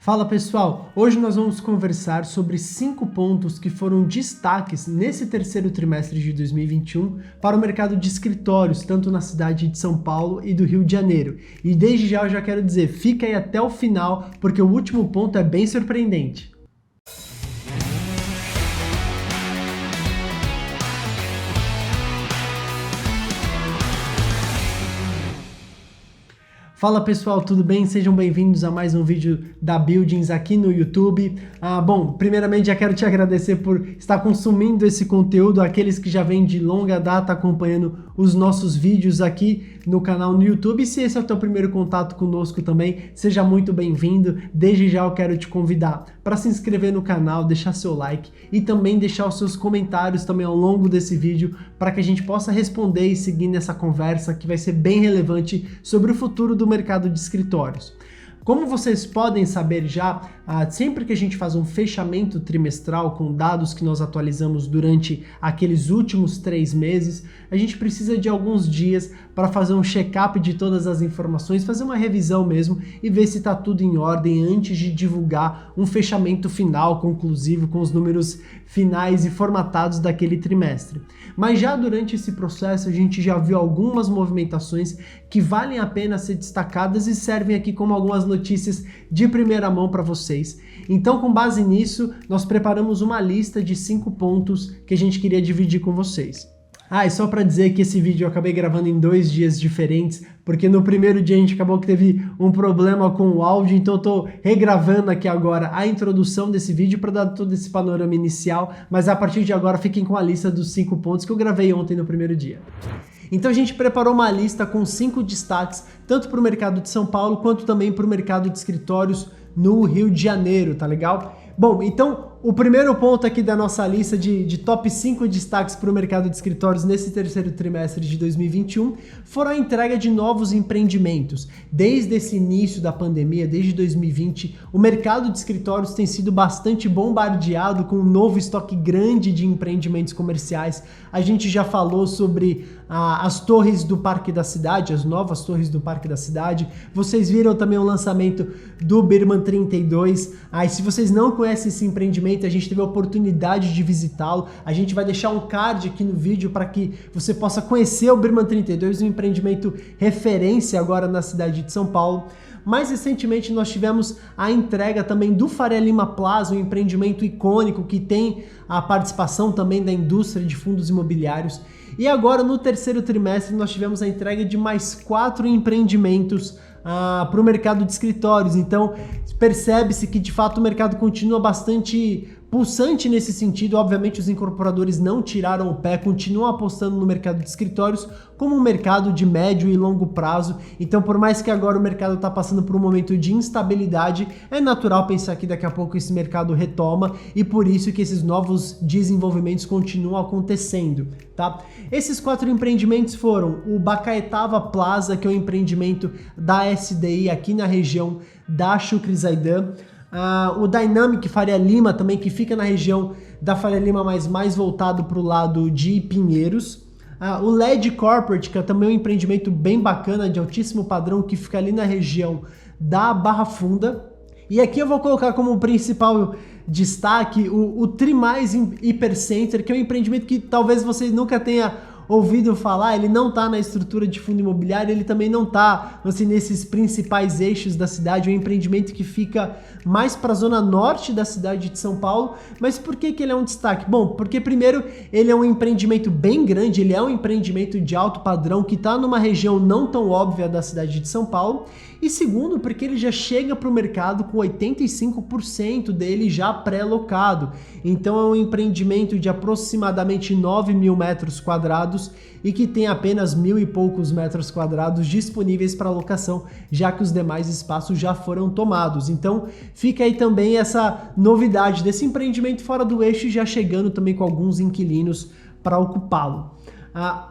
Fala pessoal, hoje nós vamos conversar sobre 5 pontos que foram destaques nesse terceiro trimestre de 2021 para o mercado de escritórios, tanto na cidade de São Paulo e do Rio de Janeiro. E desde já eu já quero dizer, fica aí até o final, porque o último ponto é bem surpreendente. Fala pessoal, tudo bem? Sejam bem-vindos a mais um vídeo da Buildings aqui no YouTube. Bom, primeiramente já quero te agradecer por estar consumindo esse conteúdo, aqueles que já vêm de longa data acompanhando os nossos vídeos aqui no canal no YouTube. E se esse é o teu primeiro contato conosco também, seja muito bem-vindo. Desde já eu quero te convidar para se inscrever no canal, deixar seu like e também deixar os seus comentários também ao longo desse vídeo para que a gente possa responder e seguir nessa conversa que vai ser bem relevante sobre o futuro do mercado de escritórios. Como vocês podem saber já, sempre que a gente faz um fechamento trimestral com dados que nós atualizamos durante aqueles últimos 3 meses, a gente precisa de alguns dias para fazer um check-up de todas as informações, fazer uma revisão mesmo e ver se está tudo em ordem antes de divulgar um fechamento final, conclusivo, com os números finais e formatados daquele trimestre. Mas já durante esse processo a gente já viu algumas movimentações que valem a pena ser destacadas e servem aqui como algumas notícias de primeira mão para vocês. Então, com base nisso, nós preparamos uma lista de 5 pontos que a gente queria dividir com vocês. E só para dizer que esse vídeo eu acabei gravando em 2 dias diferentes, porque no primeiro dia a gente acabou que teve um problema com o áudio, então eu tô regravando aqui agora a introdução desse vídeo para dar todo esse panorama inicial, mas a partir de agora fiquem com a lista dos 5 pontos que eu gravei ontem no primeiro dia. Então a gente preparou uma lista com 5 destaques, tanto para o mercado de São Paulo, quanto também para o mercado de escritórios no Rio de Janeiro, tá legal? Bom, então o primeiro ponto aqui da nossa lista de top 5 destaques para o mercado de escritórios nesse terceiro trimestre de 2021 foram a entrega de novos empreendimentos. Desde esse início da pandemia, desde 2020, o mercado de escritórios tem sido bastante bombardeado com um novo estoque grande de empreendimentos comerciais. A gente já falou sobre as torres do Parque da Cidade, as novas torres do Parque da Cidade. Vocês viram também o lançamento do Birman 32. E se vocês não conhecem esse empreendimento, a gente teve a oportunidade de visitá-lo. A gente vai deixar um card aqui no vídeo para que você possa conhecer o Birman 32, um empreendimento referência agora na cidade de São Paulo. Mais recentemente nós tivemos a entrega também do Faria Lima Plaza, um empreendimento icônico que tem a participação também da indústria de fundos imobiliários. E agora no terceiro trimestre nós tivemos a entrega de mais 4 empreendimentos para o mercado de escritórios. Então percebe-se que de fato o mercado continua bastante pulsante nesse sentido. Obviamente os incorporadores não tiraram o pé, continuam apostando no mercado de escritórios como um mercado de médio e longo prazo. Então por mais que agora o mercado está passando por um momento de instabilidade, é natural pensar que daqui a pouco esse mercado retoma e por isso que esses novos desenvolvimentos continuam acontecendo, tá? Esses 4 empreendimentos foram o Bacaetava Plaza, que é um empreendimento da SDI aqui na região da Chucre Zaidan, o Dynamic Faria Lima também, que fica na região da Faria Lima, mas mais voltado para o lado de Pinheiros, o LED Corporate, que é também um empreendimento bem bacana, de altíssimo padrão, que fica ali na região da Barra Funda. E aqui eu vou colocar como principal destaque o Trimais Hipercenter, que é um empreendimento que talvez você nunca tenha ouvido falar. Ele não está na estrutura de fundo imobiliário, ele também não está assim, nesses principais eixos da cidade. É um empreendimento que fica mais para a zona norte da cidade de São Paulo. Mas por que ele é um destaque? Bom, porque primeiro ele é um empreendimento bem grande, ele é um empreendimento de alto padrão que está numa região não tão óbvia da cidade de São Paulo. E segundo, porque ele já chega para o mercado com 85% dele já pré-locado. Então é um empreendimento de aproximadamente 9 mil metros quadrados e que tem apenas 1.000 e poucos metros quadrados disponíveis para locação, já que os demais espaços já foram tomados. Então fica aí também essa novidade desse empreendimento fora do eixo, já chegando também com alguns inquilinos para ocupá-lo.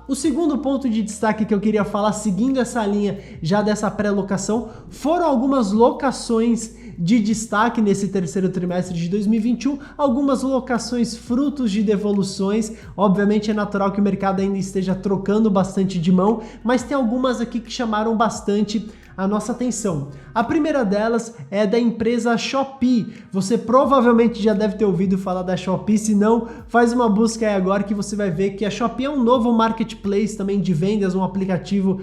O segundo ponto de destaque que eu queria falar, seguindo essa linha já dessa pré-locação, foram algumas locações de destaque nesse terceiro trimestre de 2021, algumas locações frutos de devoluções. Obviamente é natural que o mercado ainda esteja trocando bastante de mão, mas tem algumas aqui que chamaram bastante a nossa atenção. A primeira delas é da empresa Shopee. Você provavelmente já deve ter ouvido falar da Shopee, se não, faz uma busca aí agora que você vai ver que a Shopee é um novo marketplace também de vendas, um aplicativo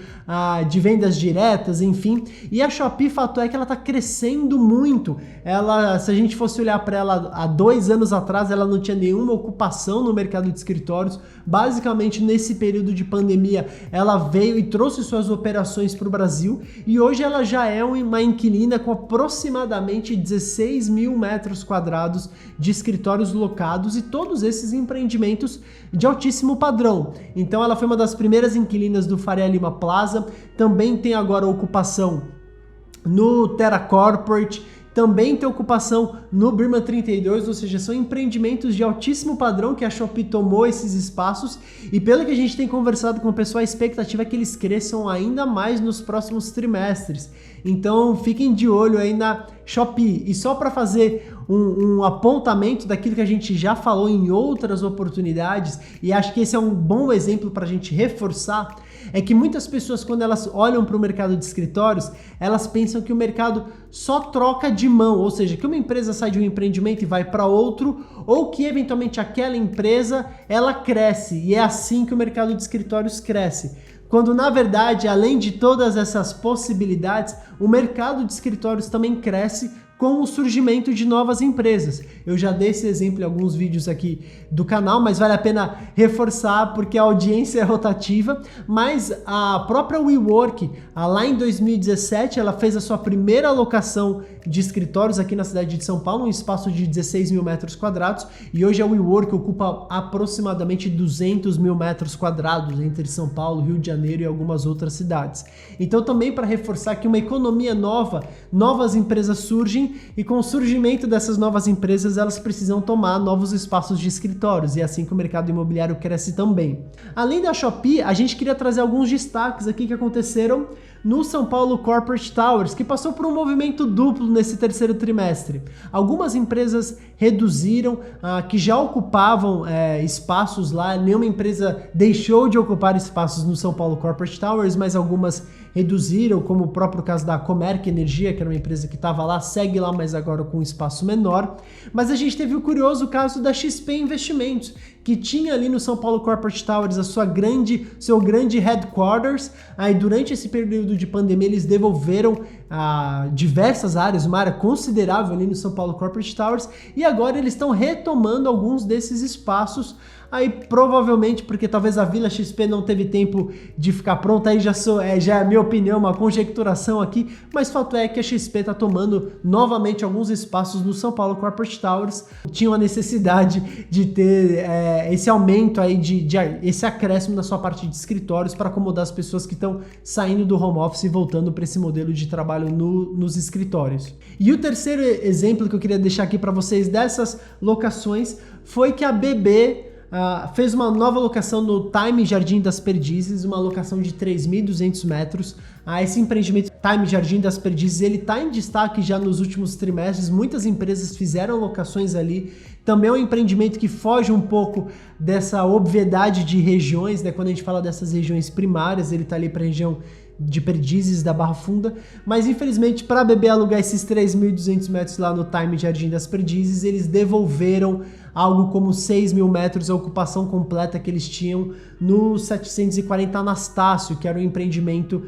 de vendas diretas, enfim. E a Shopee, fato é que ela está crescendo muito. Ela, se a gente fosse olhar para ela há 2 anos atrás, ela não tinha nenhuma ocupação no mercado de escritórios. Basicamente, nesse período de pandemia, ela veio e trouxe suas operações para o Brasil e hoje ela já é uma inquilina com aproximadamente 16 mil metros quadrados de escritórios locados e todos esses empreendimentos de altíssimo padrão. Então ela foi uma das primeiras inquilinas do Faria Lima Plaza, também tem agora ocupação no Terra Corporate, também tem ocupação no Birman 32, ou seja, são empreendimentos de altíssimo padrão que a Shopee tomou esses espaços e pelo que a gente tem conversado com o pessoal, a expectativa é que eles cresçam ainda mais nos próximos trimestres. Então fiquem de olho aí na Shopee. E só para fazer um apontamento daquilo que a gente já falou em outras oportunidades, e acho que esse é um bom exemplo para a gente reforçar, é que muitas pessoas, quando elas olham para o mercado de escritórios, elas pensam que o mercado só troca de mão, ou seja, que uma empresa sai de um empreendimento e vai para outro, ou que eventualmente aquela empresa ela cresce, e é assim que o mercado de escritórios cresce. Quando na verdade, além de todas essas possibilidades, o mercado de escritórios também cresce com o surgimento de novas empresas. Eu já dei esse exemplo em alguns vídeos aqui do canal, mas vale a pena reforçar porque a audiência é rotativa, mas a própria WeWork, lá em 2017, ela fez a sua primeira locação de escritórios aqui na cidade de São Paulo, um espaço de 16 mil metros quadrados, e hoje a WeWork ocupa aproximadamente 200 mil metros quadrados entre São Paulo, Rio de Janeiro e algumas outras cidades. Então também para reforçar que uma economia nova, novas empresas surgem, e com o surgimento dessas novas empresas, elas precisam tomar novos espaços de escritórios, e é assim que o mercado imobiliário cresce também. Além da Shopee, a gente queria trazer alguns destaques aqui que aconteceram no São Paulo Corporate Towers, que passou por um movimento duplo nesse terceiro trimestre. Algumas empresas reduziram, que já ocupavam espaços lá, nenhuma empresa deixou de ocupar espaços no São Paulo Corporate Towers, mas algumas reduziram, como o próprio caso da Comerc Energia, que era uma empresa que estava lá, segue lá, mas agora com um espaço menor. Mas a gente teve o curioso caso da XP Investimentos, que tinha ali no São Paulo Corporate Towers seu grande headquarters. Aí durante esse período de pandemia eles devolveram diversas áreas, uma área considerável ali no São Paulo Corporate Towers, e agora eles estão retomando alguns desses espaços. Aí provavelmente porque talvez a Vila XP não teve tempo de ficar pronta, aí já é a minha opinião, uma conjecturação aqui, mas fato é que a XP está tomando novamente alguns espaços no São Paulo Corporate Towers. Tinha a necessidade de ter esse aumento aí, esse acréscimo na sua parte de escritórios para acomodar as pessoas que estão saindo do home office e voltando para esse modelo de trabalho nos escritórios. E o terceiro exemplo que eu queria deixar aqui para vocês dessas locações foi que a BB fez uma nova locação no Time Jardim das Perdizes, uma locação de 3.200 metros. Esse empreendimento Time Jardim das Perdizes, ele está em destaque já nos últimos trimestres, muitas empresas fizeram locações ali. Também é um empreendimento que foge um pouco dessa obviedade de regiões, né? Quando a gente fala dessas regiões primárias, ele está ali para a região de Perdizes, da Barra Funda, mas infelizmente para a BB alugar esses 3.200 metros lá no Time Jardim das Perdizes, eles devolveram algo como 6 mil metros, a ocupação completa que eles tinham no 740 Anastácio, que era um empreendimento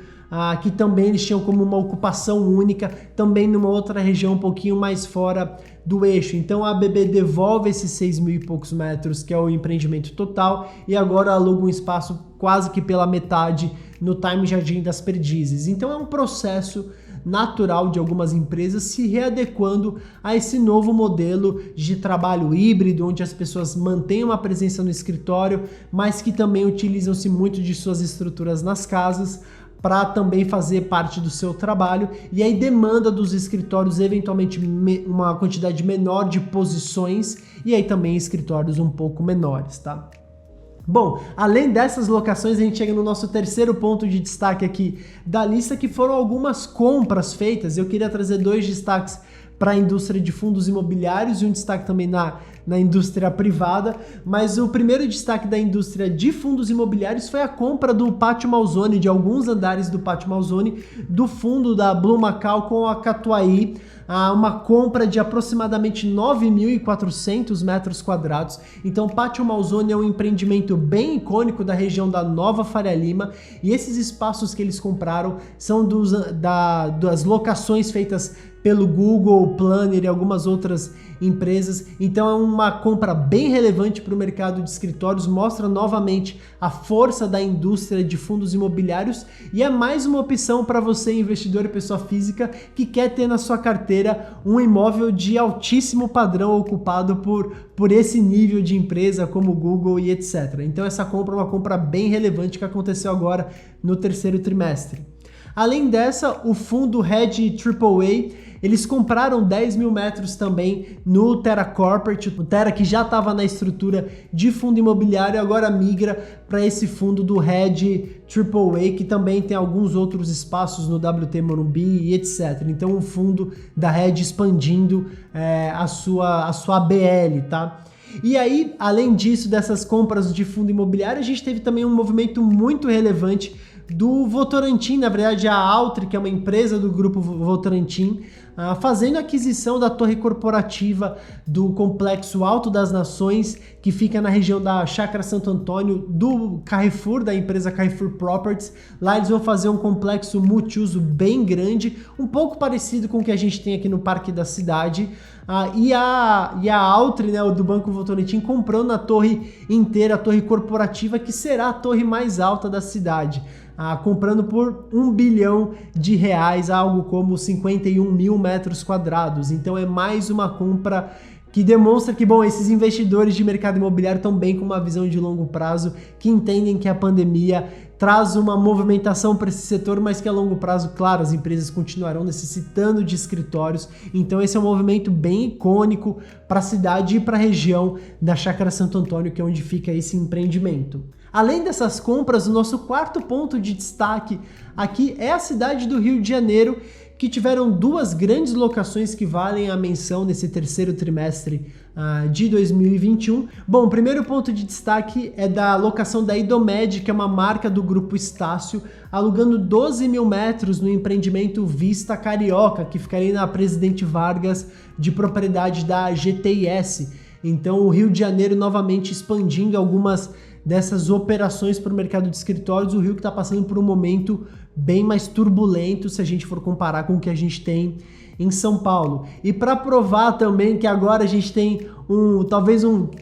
que também eles tinham como uma ocupação única, também numa outra região um pouquinho mais fora do eixo. Então a BB devolve esses 6 mil e poucos metros, que é o empreendimento total, e agora aluga um espaço quase que pela metade no Time Jardim das Perdizes. Então é um processo natural de algumas empresas se readequando a esse novo modelo de trabalho híbrido, onde as pessoas mantêm uma presença no escritório, mas que também utilizam-se muito de suas estruturas nas casas para também fazer parte do seu trabalho, e aí demanda dos escritórios eventualmente uma quantidade menor de posições, e aí também escritórios um pouco menores, tá? Bom, além dessas locações, a gente chega no nosso terceiro ponto de destaque aqui da lista, que foram algumas compras feitas. Eu queria trazer 2 destaques para a indústria de fundos imobiliários e um destaque também na indústria privada, mas o primeiro destaque da indústria de fundos imobiliários foi a compra do Pátio Malzone, de alguns andares do Pátio Malzone, do fundo da Blue Macau com a Catuaí, uma compra de aproximadamente 9.400 metros quadrados. Então, o Pátio Malzone é um empreendimento bem icônico da região da Nova Faria Lima, e esses espaços que eles compraram são das locações feitas pelo Google, Planner e algumas outras empresas. Então é uma compra bem relevante para o mercado de escritórios, mostra novamente a força da indústria de fundos imobiliários e é mais uma opção para você, investidor e pessoa física, que quer ter na sua carteira um imóvel de altíssimo padrão ocupado por esse nível de empresa como Google e etc. Então essa compra é uma compra bem relevante que aconteceu agora no terceiro trimestre. Além dessa, o fundo Red AAA, eles compraram 10 mil metros também no Terra Corporate, o Terra que já estava na estrutura de fundo imobiliário, agora migra para esse fundo do Red AAA, que também tem alguns outros espaços no WT Morumbi e etc. Então o fundo da Red expandindo a sua ABL, tá? E aí, além disso, dessas compras de fundo imobiliário, a gente teve também um movimento muito relevante do Votorantim, na verdade a Altri, que é uma empresa do grupo Votorantim, fazendo aquisição da torre corporativa do Complexo Alto das Nações, que fica na região da Chácara Santo Antônio, do Carrefour, da empresa Carrefour Properties. Lá eles vão fazer um complexo multiuso bem grande, um pouco parecido com o que a gente tem aqui no Parque da Cidade. E a Altri, né, do Banco Votorantim, comprando a torre inteira, a torre corporativa, que será a torre mais alta da cidade. Comprando por R$1 bilhão, algo como 51 mil metros quadrados. Então é mais uma compra que demonstra que, bom, esses investidores de mercado imobiliário estão bem com uma visão de longo prazo, que entendem que a pandemia traz uma movimentação para esse setor, mas que a longo prazo, claro, as empresas continuarão necessitando de escritórios. Então esse é um movimento bem icônico para a cidade e para a região da Chácara Santo Antônio, que é onde fica esse empreendimento. Além dessas compras, o nosso quarto ponto de destaque aqui é a cidade do Rio de Janeiro, que tiveram duas grandes locações que valem a menção nesse terceiro trimestre de 2021. Bom, o primeiro ponto de destaque é da locação da Idomed, que é uma marca do Grupo Estácio, alugando 12 mil metros no empreendimento Vista Carioca, que ficaria na Presidente Vargas, de propriedade da GTS. Então o Rio de Janeiro novamente expandindo algumas dessas operações para o mercado de escritórios, o Rio que está passando por um momento bem mais turbulento se a gente for comparar com o que a gente tem em São Paulo. E para provar também que agora a gente tem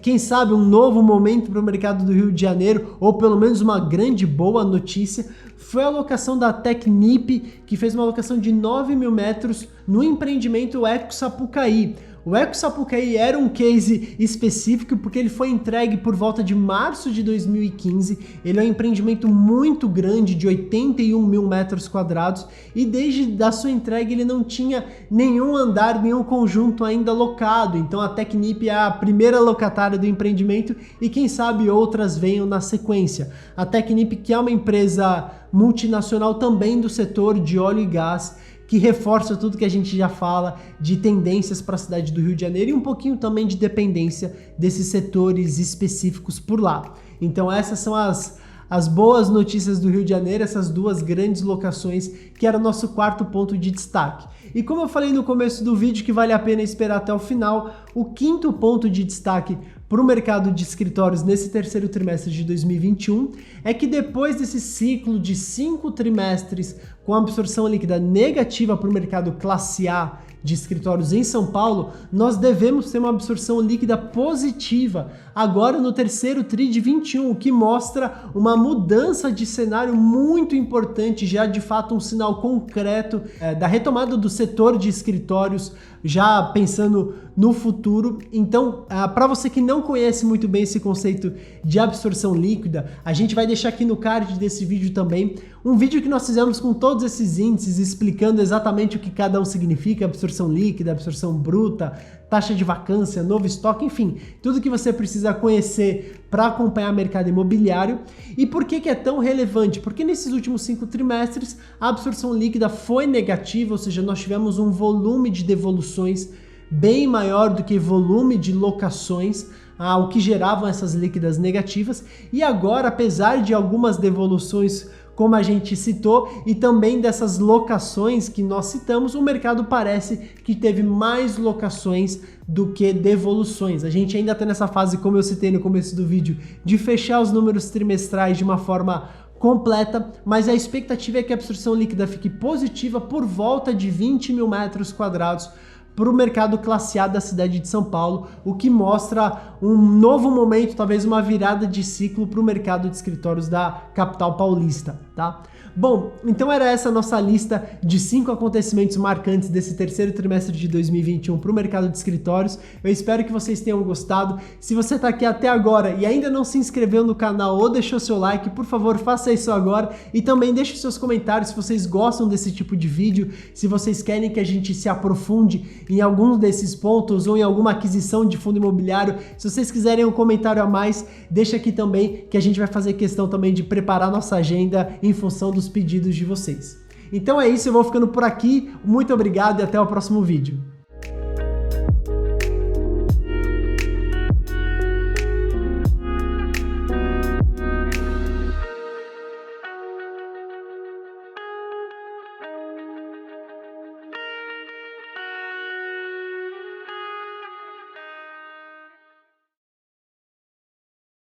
quem sabe um novo momento para o mercado do Rio de Janeiro, ou pelo menos uma grande boa notícia, foi a locação da Tecnip, que fez uma locação de 9 mil metros no empreendimento Eco Sapucaí. O Eco Sapucaí era um case específico porque ele foi entregue por volta de março de 2015. Ele é um empreendimento muito grande, de 81 mil metros quadrados, e desde a sua entrega ele não tinha nenhum andar, nenhum conjunto ainda locado. Então a Tecnip é a primeira locatária do empreendimento e quem sabe outras venham na sequência. A Tecnip, que é uma empresa multinacional também do setor de óleo e gás, que reforça tudo que a gente já fala de tendências para a cidade do Rio de Janeiro e um pouquinho também de dependência desses setores específicos por lá. Então essas são as boas notícias do Rio de Janeiro, essas duas grandes locações, que era o nosso quarto ponto de destaque. E como eu falei no começo do vídeo, que vale a pena esperar até o final, o quinto ponto de destaque para o mercado de escritórios nesse terceiro trimestre de 2021 é que depois desse ciclo de 5 trimestres com absorção líquida negativa para o mercado classe A de escritórios em São Paulo, nós devemos ter uma absorção líquida positiva agora no terceiro tri de 21, o que mostra uma mudança de cenário muito importante, já de fato um sinal concreto da retomada do setor de escritórios, já pensando no futuro. Então, para você que não conhece muito bem esse conceito de absorção líquida, a gente vai deixar aqui no card desse vídeo também um vídeo que nós fizemos com todos esses índices, explicando exatamente o que cada um significa: absorção líquida, absorção bruta, taxa de vacância, novo estoque, enfim, tudo que você precisa conhecer para acompanhar o mercado imobiliário. E por que é tão relevante? Porque nesses últimos 5 trimestres a absorção líquida foi negativa, ou seja, nós tivemos um volume de devoluções bem maior do que volume de locações, o que geravam essas líquidas negativas. E agora, apesar de algumas devoluções, como a gente citou, e também dessas locações que nós citamos, o mercado parece que teve mais locações do que devoluções. A gente ainda está nessa fase, como eu citei no começo do vídeo, de fechar os números trimestrais de uma forma completa, mas a expectativa é que a absorção líquida fique positiva por volta de 20 mil metros quadrados para o mercado classe A da cidade de São Paulo, o que mostra um novo momento, talvez uma virada de ciclo para o mercado de escritórios da capital paulista, tá? Bom, então era essa a nossa lista de 5 acontecimentos marcantes desse terceiro trimestre de 2021 para o mercado de escritórios. Eu espero que vocês tenham gostado. Se você está aqui até agora e ainda não se inscreveu no canal ou deixou seu like, por favor, faça isso agora e também deixe seus comentários se vocês gostam desse tipo de vídeo, se vocês querem que a gente se aprofunde em algum desses pontos ou em alguma aquisição de fundo imobiliário. Se vocês quiserem um comentário a mais, deixa aqui também, que a gente vai fazer questão também de preparar nossa agenda em função dos pedidos de vocês. Então é isso, eu vou ficando por aqui. Muito obrigado e até o próximo vídeo.